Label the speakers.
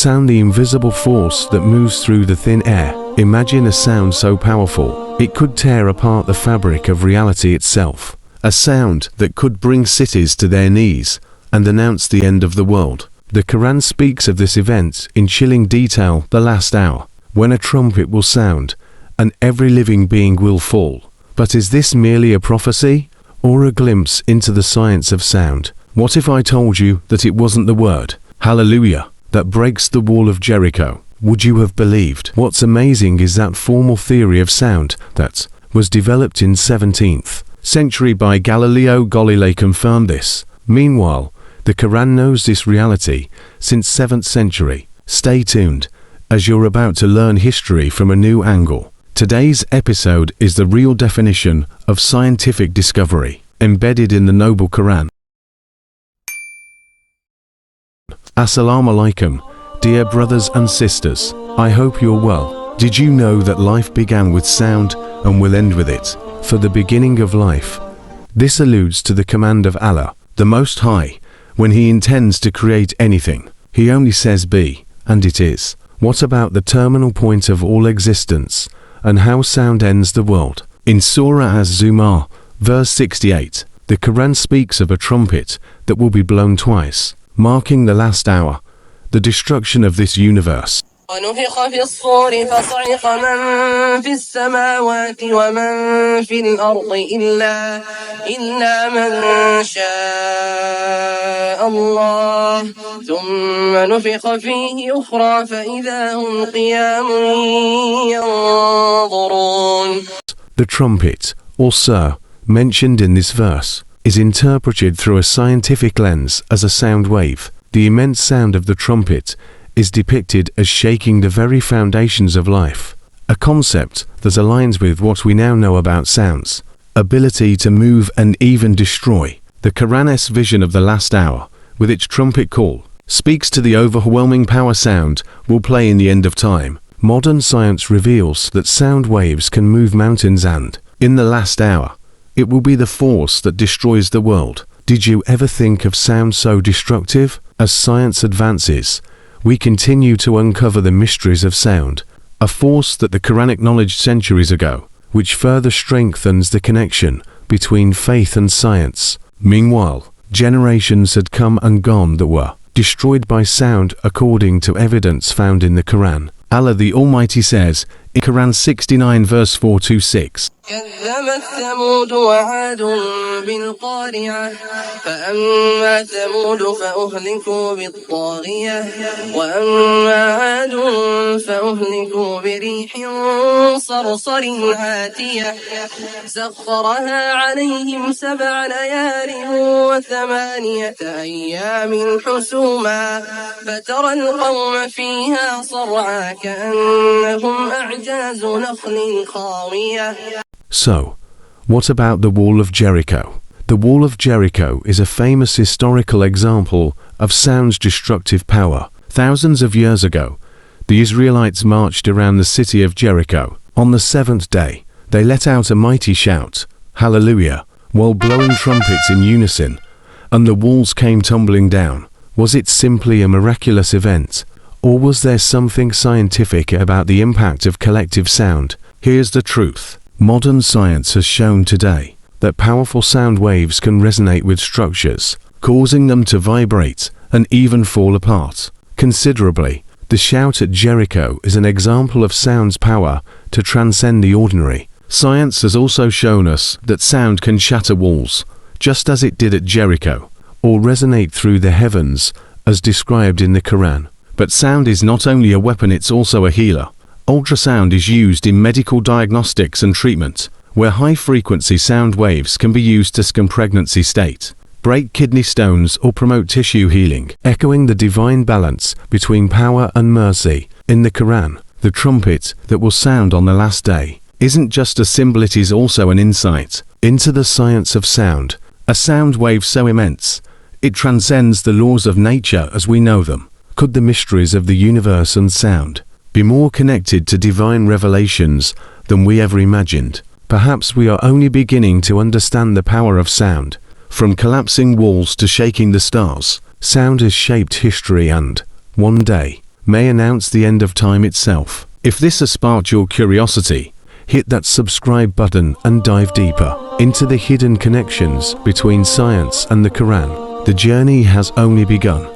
Speaker 1: Sound, the invisible force that moves through the thin air. Imagine a sound so powerful, it could tear apart the fabric of reality itself. A sound that could bring cities to their knees and announce the end of the world. The Quran speaks of this event in chilling detail, the last hour, when a trumpet will sound and every living being will fall. But is this merely a prophecy or a glimpse into the science of sound? What if I told you that it wasn't the word, hallelujah, that breaks the wall of Jericho? Would you have believed? What's amazing is that formal theory of sound that was developed in 17th century by Galileo Galilei confirmed this. Meanwhile, the Quran knows this reality since 7th century. Stay tuned, as you're about to learn history from a new angle. Today's episode is the real definition of scientific discovery, embedded in the noble Quran. Assalamu alaikum, dear brothers and sisters. I hope you're well. Did you know that life began with sound and will end with it? For the beginning of life. This alludes to the command of Allah, the Most High. When He intends to create anything, He only says be, and it is. What about the terminal point of all existence, and how sound ends the world? In Surah Az-Zumar, verse 68, the Quran speaks of a trumpet that will be blown twice, marking the last hour, the destruction of this universe.
Speaker 2: ونفخ في الصور فصعق من في السماوات ومن في الأرض إلا من شاء الله ثم نفخ فيه أخرى فإذا هم قيام ينظرون.
Speaker 1: The trumpet, or sir, mentioned in this verse, is interpreted through a scientific lens as a sound wave. The immense sound of the trumpet is depicted as shaking the very foundations of life, a concept that aligns with what we now know about sound's ability to move and even destroy. The Quran's vision of the last hour, with its trumpet call, speaks to the overwhelming power sound will play in the end of time. Modern science reveals that sound waves can move mountains and, in the last hour, it will be the force that destroys the world. Did you ever think of sound so destructive? As science advances, we continue to uncover the mysteries of sound, a force that the Quran acknowledged centuries ago, which further strengthens the connection between faith and science. Meanwhile, generations had come and gone that were destroyed by sound according to evidence found in the Quran. Allah the Almighty says, in Quran 69 verse 4-6,
Speaker 2: كذبت ثمود وعاد بالقارعة فأما ثمود فأهلكوا بالطاغية وأما عاد فأهلكوا بريح صرصر عاتية سخرها عليهم 7 ليال و8 أيام حسوما فترى القوم فيها صرعى كأنهم أعجاز نخل خاوية.
Speaker 1: So, what about the Wall of Jericho? The Wall of Jericho is a famous historical example of sound's destructive power. Thousands of years ago, the Israelites marched around the city of Jericho. On the 7th day, they let out a mighty shout, hallelujah, while blowing trumpets in unison, and the walls came tumbling down. Was it simply a miraculous event, or was there something scientific about the impact of collective sound? Here's the truth. Modern science has shown today that powerful sound waves can resonate with structures, causing them to vibrate and even fall apart considerably. The shout at Jericho is an example of sound's power to transcend the ordinary. Science has also shown us that sound can shatter walls, just as it did at Jericho, or resonate through the heavens, as described in the Quran. But sound is not only a weapon, it's also a healer. Ultrasound is used in medical diagnostics and treatment, where high-frequency sound waves can be used to scan pregnancy state, break kidney stones or promote tissue healing, echoing the divine balance between power and mercy. In the Quran, the trumpet that will sound on the last day isn't just a symbol, it is also an insight into the science of sound, a sound wave so immense, it transcends the laws of nature as we know them. Could the mysteries of the universe and sound be more connected to divine revelations than we ever imagined? Perhaps we are only beginning to understand the power of sound. From collapsing walls to shaking the stars, sound has shaped history and, one day, may announce the end of time itself. If this has sparked your curiosity, hit that subscribe button and dive deeper into the hidden connections between science and the Quran. The journey has only begun.